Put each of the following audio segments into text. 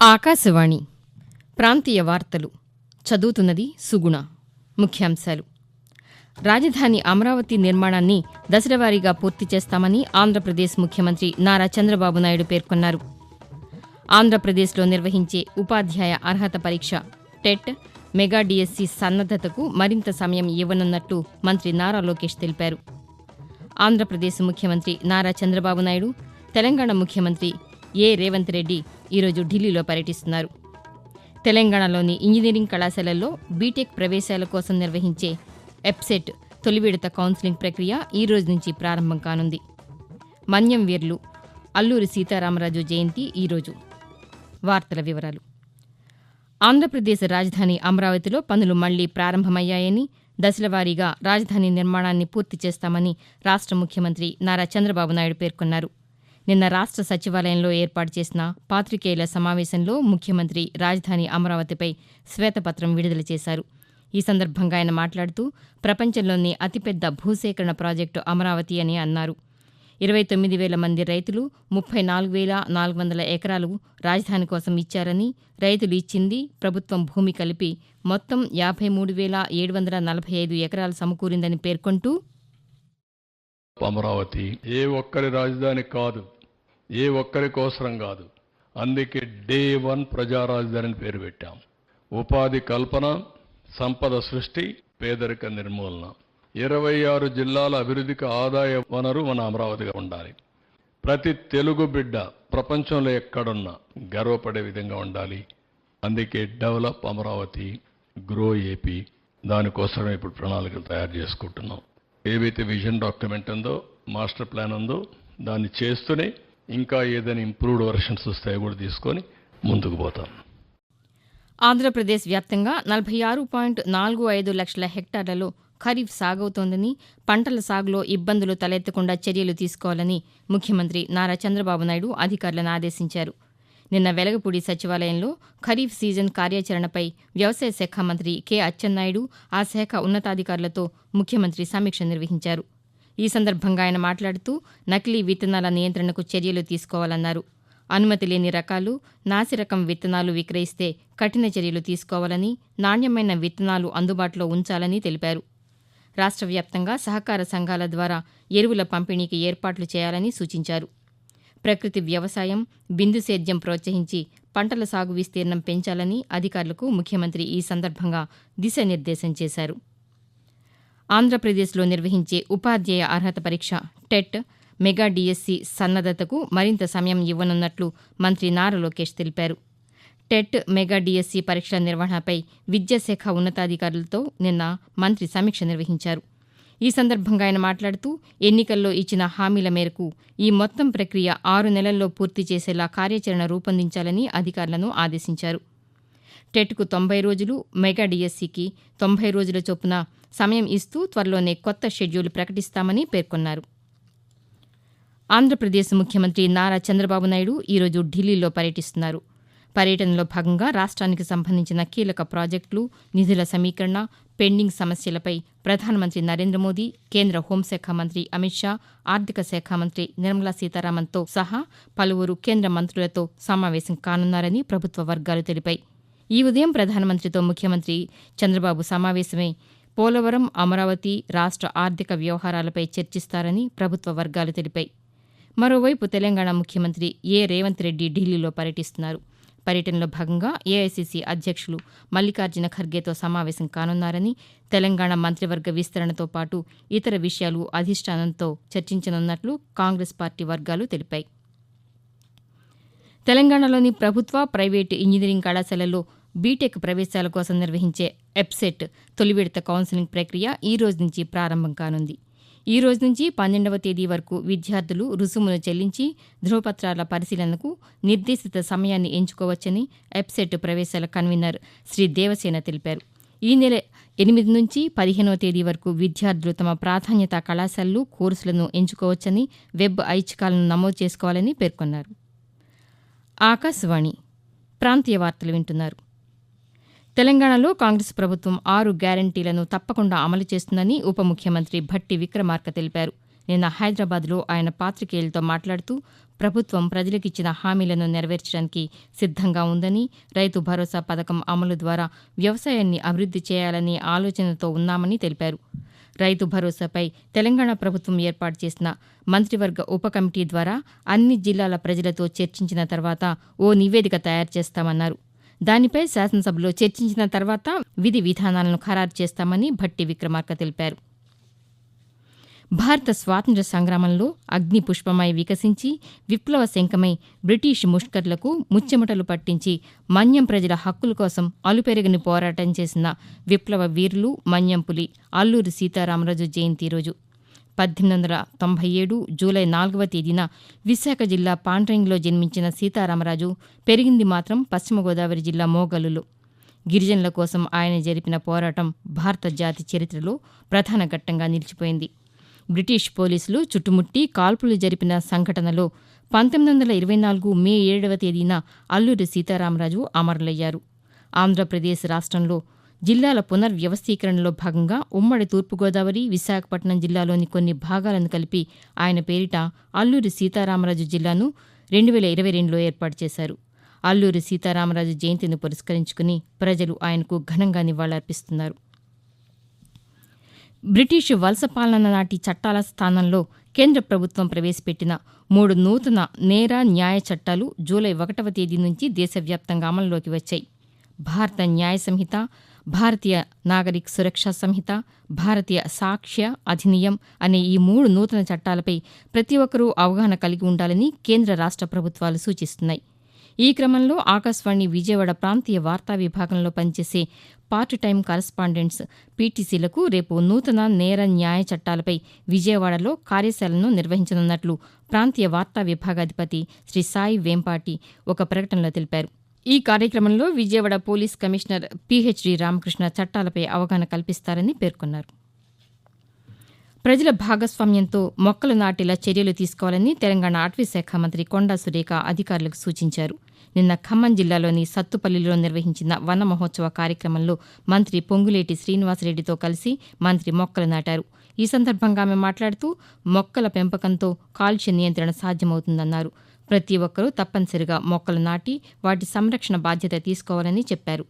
ఆకాశవాణి ప్రాంతీయ వార్తలు చదువుతున్నది సుగుణ. ముఖ్యాంశాలు: రాజధాని అమరావతి నిర్మాణాన్ని దశలవారీగా పూర్తి చేస్తామని ఆంధ్రప్రదేశ్ ముఖ్యమంత్రి నారా చంద్రబాబు నాయుడు పేర్కొన్నారు. ఆంధ్రప్రదేశ్లో నిర్వహించే ఉపాధ్యాయ అర్హత పరీక్ష టెట్, మెగా డిఎస్సి సన్నద్దతకు మరింత సమయం ఇవ్వనున్నట్లు మంత్రి నారా లోకేష్ తెలిపారు. ఆంధ్రప్రదేశ్ ముఖ్యమంత్రి నారా చంద్రబాబు నాయుడు, తెలంగాణ ముఖ్యమంత్రి రేవంత్ రెడ్డి ఈరోజు ఢిల్లీలో పర్యటిస్తున్నారు. తెలంగాణలోని ఇంజనీరింగ్ కళాశాలల్లో బీటెక్ ప్రవేశాల కోసం నిర్వహించే ఎప్సెట్ తొలి విడత కౌన్సిలింగ్ ప్రక్రియ ఈ రోజు నుంచి ప్రారంభం కానుంది. మన్యం వీరులు అల్లూరి సీతారామరాజు జయంతి ఈరోజు. వార్తల వివరాలు: ఆంధ్రప్రదేశ్ రాజధాని అమరావతిలో పనులు మళ్లీ ప్రారంభమయ్యాయని, దశలవారీగా రాజధాని నిర్మాణాన్ని పూర్తి చేస్తామని రాష్ట్ర ముఖ్యమంత్రి నారా చంద్రబాబు నాయుడు పేర్కొన్నారు. నిన్న రాష్ట్ర సచివాలయంలో ఏర్పాటు చేసిన పాతికేయుల సమావేశంలో ముఖ్యమంత్రి రాజధాని అమరావతిపై శ్వేతపత్రం విడుదల చేశారు. ఈ సందర్భంగా ఆయన మాట్లాడుతూ, ప్రపంచంలోని అతిపెద్ద భూసేకరణ ప్రాజెక్టు అమరావతి అని అన్నారు. 29,000 మంది రైతులు 34,400 ఎకరాలు రాజధాని కోసం ఇచ్చారని, రైతులు ఇచ్చింది ప్రభుత్వం భూమి కలిపి మొత్తం 53,745 ఎకరాలు సమకూరిందని పేర్కొంటూ, అమరావతి ఏ ఒక్కరి రాజధాని కాదు, ఏ ఒక్కరి కోసరం కాదు. అందుకే డే 1 ప్రజా రాజధాని పేరు పెట్టాం. ఉపాధి కల్పన, సంపద సృష్టి, పేదరిక నిర్మూలన, 26 జిల్లాల అభివృద్ధికి ఆదాయ వనరు మన అమరావతిగా ఉండాలి. ప్రతి తెలుగు బిడ్డ ప్రపంచంలో ఎక్కడున్నా గర్వపడే విధంగా ఉండాలి. అందుకే డెవలప్ అమరావతి, గ్రో ఏపీ, దానికోసమే ఇప్పుడు ప్రణాళికలు తయారు చేసుకుంటున్నాం. ఏవైతే విజన్ డాక్యుమెంట్ ఉందో, మాస్టర్ ప్లాన్ ఉందో, దాన్ని చేస్తూనే ఇంకా ఏదైనా ఇంప్రూవ్డ్ వర్షన్స్ వస్తాయో కూడా తీసుకొని ముందుకు పోతాం. ఆంధ్రప్రదేశ్ వ్యాప్తంగా 46.45 లక్షల హెక్టార్లలో ఖరీఫ్ సాగవుతోందని, పంటల సాగులో ఇబ్బందులు తలెత్తకుండా చర్యలు తీసుకోవాలని ముఖ్యమంత్రి నారా చంద్రబాబు నాయుడు అధికారులను ఆదేశించారు. నిన్న వెలగపూడి సచివాలయంలో ఖరీఫ్ సీజన్ కార్యాచరణపై వ్యవసాయ శాఖ మంత్రి కె అచ్చెన్నాయుడు, ఆ శాఖ ఉన్నతాధికారులతో ముఖ్యమంత్రి సమీక్ష నిర్వహించారు. ఈ సందర్భంగా ఆయన మాట్లాడుతూ, నకిలీ విత్తనాల నియంత్రణకు చర్యలు తీసుకోవాలన్నారు. అనుమతి లేని రకాలు, నాసిరకం విత్తనాలు విక్రయిస్తే కఠిన చర్యలు తీసుకోవాలని, నాణ్యమైన విత్తనాలు అందుబాటులో ఉంచాలని తెలిపారు. రాష్ట్ర వ్యాప్తంగా సహకార సంఘాల ద్వారా ఎరువుల పంపిణీకి ఏర్పాట్లు చేయాలని సూచించారు. ప్రకృతి వ్యవసాయం, బిందు సేద్యం ప్రోత్సహించి పంటల సాగు విస్తీర్ణం పెంచాలని అధికారులకు ముఖ్యమంత్రి ఈ సందర్భంగా దిశానిర్దేశం చేశారు. ఆంధ్రప్రదేశ్లో నిర్వహించే ఉపాధ్యాయ అర్హత పరీక్ష టెట్, మెగా డిఎస్సి సన్నద్దతకు మరింత సమయం ఇవ్వనున్నట్లు మంత్రి నారా లోకేష్ తెలిపారు. టెట్, మెగా డిఎస్సి పరీక్షల నిర్వహణపై విద్యాశాఖ ఉన్నతాధికారులతో నిన్న మంత్రి సమీక్ష నిర్వహించారు. ఈ సందర్భంగా ఆయన మాట్లాడుతూ, ఎన్నికల్లో ఇచ్చిన హామీల మేరకు ఈ మొత్తం ప్రక్రియ 6 నెలల్లో పూర్తి చేసేలా కార్యాచరణ రూపొందించాలని అధికారులను ఆదేశించారు. టెట్కు 90 రోజులు, మెగా డిఎస్సికి 90 రోజుల చొప్పున సమయం ఇస్తూ త్వరలోనే కొత్త షెడ్యూల్ ప్రకటిస్తామని పేర్కొన్నారు. ఆంధ్రప్రదేశ్ ముఖ్యమంత్రి నారా చంద్రబాబు నాయుడు ఈరోజు ఢిల్లీలో పర్యటిస్తున్నారు. పర్యటనలో భాగంగా రాష్ట్రానికి సంబంధించిన కీలక ప్రాజెక్టులు, నిధుల సమీకరణ, పెండింగ్ సమస్యలపై ప్రధానమంత్రి నరేంద్ర మోదీ, కేంద్ర హోంశాఖ మంత్రి అమిత్ షా, ఆర్థిక శాఖ మంత్రి నిర్మలా సీతారామన్తో సహా పలువురు కేంద్ర మంత్రులతో సమావేశం కానున్నారని ప్రభుత్వ వర్గాలు తెలిపాయి. ఈ ఉదయం ప్రధానమంత్రితో ముఖ్యమంత్రి చంద్రబాబు సమావేశమై పోలవరం, అమరావతి, రాష్ట్ర ఆర్థిక వ్యవహారాలపై చర్చిస్తారని ప్రభుత్వ వర్గాలు తెలిపాయి. మరోవైపు తెలంగాణ ముఖ్యమంత్రి రేవంత్ రెడ్డి ఢిల్లీలో పర్యటిస్తున్నారు. పర్యటనలో భాగంగా ఏఐసీసీ అధ్యక్షులు మల్లికార్జున ఖర్గేతో సమావేశం కానున్నారని, తెలంగాణ మంత్రివర్గ విస్తరణతో పాటు ఇతర విషయాలు అధిష్టానంతో చర్చించనున్నట్లు కాంగ్రెస్ పార్టీ వర్గాలు తెలిపాయి. తెలంగాణలోని ప్రభుత్వ, ప్రైవేటు ఇంజనీరింగ్ కళాశాలల్లో బీటెక్ ప్రవేశాల కోసం నిర్వహించే ఎప్సెట్ తొలి విడత కౌన్సిలింగ్ ప్రక్రియ ఈ రోజు నుంచి ప్రారంభం కానుంది. ఈ రోజు నుంచి 12వ తేదీ వరకు విద్యార్థులు రుసుమును చెల్లించి ధృవపత్రాల పరిశీలనకు నిర్దేశిత సమయాన్ని ఎంచుకోవచ్చని ఎప్సెట్ ప్రవేశాల కన్వీనర్ శ్రీ దేవసేన తెలిపారు. ఈ నెల 8 నుంచి 15వ తేదీ వరకు విద్యార్థులు తమ ప్రాధాన్యత కళాశాలలు, కోర్సులను ఎంచుకోవచ్చని, వెబ్ ఐచ్ఛికాలను నమోదు చేసుకోవాలని పేర్కొన్నారు. ఆకాశవాణి ప్రాంతీయ వార్తలు వింటున్నారు. తెలంగాణలో కాంగ్రెస్ ప్రభుత్వం 6 గ్యారంటీలను తప్పకుండా అమలు చేస్తుందని ఉప ముఖ్యమంత్రి భట్టి విక్రమార్క తెలిపారు. నిన్న హైదరాబాద్లో ఆయన పాతికేయులతో మాట్లాడుతూ ప్రభుత్వం ప్రజలకిచ్చిన హామీలను నెరవేర్చడానికి సిద్దంగా ఉందని, రైతు భరోసా పథకం అమలు ద్వారా వ్యవసాయాన్ని అభివృద్ది చేయాలనే ఆలోచనతో ఉన్నామని తెలిపారు. రైతు భరోసాపై తెలంగాణ ప్రభుత్వం ఏర్పాటు చేసిన మంత్రివర్గ ఉప కమిటీ ద్వారా అన్ని జిల్లాల ప్రజలతో చర్చించిన తర్వాత ఓ నివేదిక తయారు చేస్తామన్నారు. దానిపై శాసనసభలో చర్చించిన తర్వాత విధి విధానాలను ఖరారు చేస్తామని భట్టి విక్రమార్క తెలిపారు. భారత స్వాతంత్ర్య సంగ్రామంలో అగ్ని పుష్పమై వికసించి విప్లవ శంఖమై బ్రిటిష్ ముష్కర్లకు ముచ్చెమటలు పట్టించి మన్యం ప్రజల హక్కుల కోసం అలుపెరగని పోరాటం చేసిన విప్లవ వీరులు మన్యంపులి అల్లూరి సీతారామరాజు జయంతి రోజు 1897 జూలై 4వ తేదీన విశాఖ జిల్లా పాండ్రంగిలో జన్మించిన సీతారామరాజు పెరిగింది మాత్రం పశ్చిమ గోదావరి జిల్లా మోగలులో. గిరిజనుల కోసం ఆయన జరిపిన పోరాటం భారత జాతి చరిత్రలో ప్రధాన ఘట్టంగా నిలిచిపోయింది. బ్రిటిష్ పోలీసులు చుట్టుముట్టి కాల్పులు జరిపిన సంఘటనలో 1924 మే 7వ తేదీన అల్లూరి సీతారామరాజు అమరులయ్యారు. ఆంధ్రప్రదేశ్ రాష్ట్రంలో జిల్లాల పునర్వ్యవస్థీకరణలో భాగంగా ఉమ్మడి తూర్పుగోదావరి, విశాఖపట్నం జిల్లాలోని కొన్ని భాగాలను కలిపి ఆయన పేరిట అల్లూరి సీతారామరాజు జిల్లాను 2022లో ఏర్పాటు చేశారు. అల్లూరి సీతారామరాజు జయంతిని పురస్కరించుకుని ప్రజలు ఆయనకు ఘనంగా నివాళులర్పిస్తున్నారు. బ్రిటిషు వలస పాలన నాటి చట్టాల స్థానంలో కేంద్ర ప్రభుత్వం ప్రవేశపెట్టిన 3 నూతన నేర న్యాయ చట్టాలు జూలై 1వ తేదీ నుంచి దేశవ్యాప్తంగా అమల్లోకి వచ్చాయి. భారత న్యాయ సంహిత, భారతీయ నాగరిక సురక్షా సంహిత, భారతీయ సాక్ష్య అధినియం అనే ఈ 3 నూతన చట్టాలపై ప్రతి ఒక్కరూ అవగాహన కలిగి ఉండాలని కేంద్ర రాష్ట్ర ప్రభుత్వాలు సూచిస్తున్నాయి. ఈ క్రమంలో ఆకాశవాణి విజయవాడ ప్రాంతీయ వార్తా విభాగంలో పనిచేసే పార్ట్ టైం కరస్పాండెంట్స్ పీటీసీలకు రేపు నూతన నేర న్యాయ చట్టాలపై విజయవాడలో కార్యశాలను నిర్వహించనున్నట్లు ప్రాంతీయ వార్తా విభాగాధిపతి శ్రీ సాయి వేంపాటి ఒక ప్రకటనలో తెలిపారు. ఈ కార్యక్రమంలో Vijayawada police commissioner PhD Ramakrishna చట్టాలపై అవగాహన కల్పిస్తారని పేర్కొన్నారు. ప్రజల భాగస్వామ్యంతో మొక్కలు నాటేలా చర్యలు తీసుకోవాలని తెలంగాణ అటవీశాఖ మంత్రి కొండా సురేఖ అధికారులకు సూచించారు. నిన్న ఖమ్మం జిల్లాలోని సత్తుపల్లిలో నిర్వహించిన వన మహోత్సవ కార్యక్రమంలో మంత్రి పొంగులేటి శ్రీనివాసరెడ్డితో కలిసి మంత్రి మొక్కలు నాటారు. ఈ సందర్భంగా ఆమె మాట్లాడుతూ మొక్కల పెంపకంతో కాలుష్య నియంత్రణ సాధ్యమవుతుందన్నారు. ప్రతి ఒక్కరూ తప్పనిసరిగా మొక్కలు నాటి వాటి సంరక్షణ బాధ్యత తీసుకోవాలని చెప్పారు.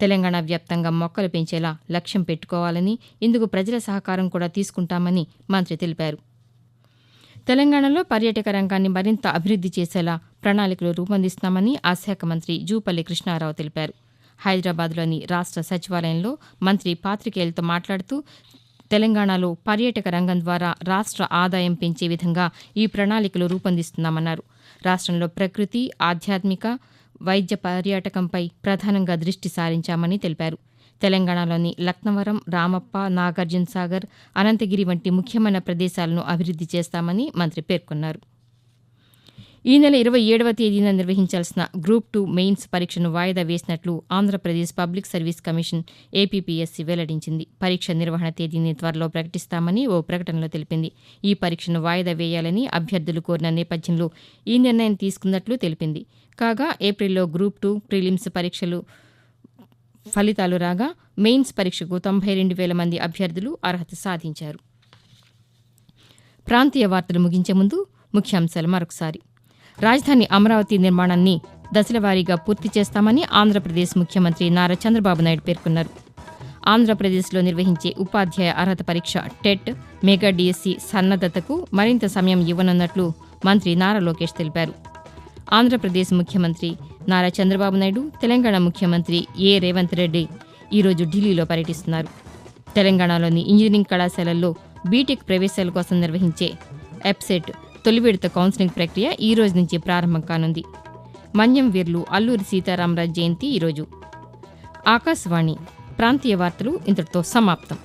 తెలంగాణ వ్యాప్తంగా మొక్కలు పెంచేలా లక్ష్యం పెట్టుకోవాలని, ఇందుకు ప్రజల సహకారం కూడా తీసుకుంటామని మంత్రి తెలిపారు. తెలంగాణలో పర్యాటక రంగాన్ని మరింత అభివృద్ది చేసేలా ప్రణాళికలు రూపొందిస్తున్నామని ఆ శాఖ మంత్రి జూపల్లి కృష్ణారావు తెలిపారు. హైదరాబాద్లోని రాష్ట్ర సచివాలయంలో మంత్రి పాతికేయులతో మాట్లాడుతూ తెలంగాణలో పర్యాటక రంగం ద్వారా రాష్ట్ర ఆదాయం పెంచే విధంగా ఈ ప్రణాళికలు రూపొందిస్తున్నామన్నారు. రాష్ట్రంలో ప్రకృతి, ఆధ్యాత్మిక, వైద్య పర్యాటకంపై ప్రధానంగా దృష్టి సారించామని తెలిపారు. తెలంగాణలోని లక్నవరం, రామప్ప, నాగార్జున సాగర్, అనంతగిరి వంటి ముఖ్యమైన ప్రదేశాలను అభివృద్ది చేస్తామని మంత్రి పేర్కొన్నారు. ఈ నెల 27వ తేదీన నిర్వహించాల్సిన గ్రూప్ 2 మెయిన్స్ పరీక్షను వాయిదా వేసినట్లు Andhra Pradesh public service commission APPSC వెల్లడించింది. పరీక్ష నిర్వహణ తేదీని త్వరలో ప్రకటిస్తామని ఓ ప్రకటనలో తెలిపింది. ఈ పరీక్షను వాయిదా వేయాలని అభ్యర్థులు కోరిన నేపథ్యంలో ఈ నిర్ణయం తీసుకున్నట్లు తెలిపింది. కాగా ఏప్రిల్లో గ్రూప్ 2 ప్రిలిమ్స్ పరీక్షలు ఫలితాలు రాగా మెయిన్స్ పరీక్షకు 92,000 మంది అభ్యర్థులు అర్హత సాధించారు. ప్రాంతీయ వార్తలు ముగించే ముందు ముఖ్యాంశాలు మరొకసారి. రాజధాని అమరావతి నిర్మాణాన్ని దశలవారీగా పూర్తి చేస్తామని ఆంధ్రప్రదేశ్ ముఖ్యమంత్రి నారా చంద్రబాబు నాయుడు పేర్కొన్నారు. ఆంధ్రప్రదేశ్లో నిర్వహించే ఉపాధ్యాయ అర్హత పరీక్ష టెట్, మెగా డిఎస్సి సన్నద్దతకు మరింత సమయం ఇవ్వనున్నట్లు మంత్రి నారా లోకేష్ తెలిపారు. ఆంధ్రప్రదేశ్ ముఖ్యమంత్రి నారా చంద్రబాబు నాయుడు, తెలంగాణ ముఖ్యమంత్రి ఏ రేవంత్ రెడ్డి ఈరోజు ఢిల్లీలో పర్యటిస్తున్నారు. తెలంగాణలోని ఇంజనీరింగ్ కళాశాలల్లో బీటెక్ ప్రవేశాల కోసం నిర్వహించే ఎప్సెట్ తొలి విడత కౌన్సిలింగ్ ప్రక్రియ ఈ రోజు నుంచి ప్రారంభం కానుంది. మన్యం వీరులు అల్లూరి సీతారామరాజు జయంతి ఈరోజు. ఆకాశవాణి ప్రాంతీయ వార్తలు ఇంతటితో సమాప్తం.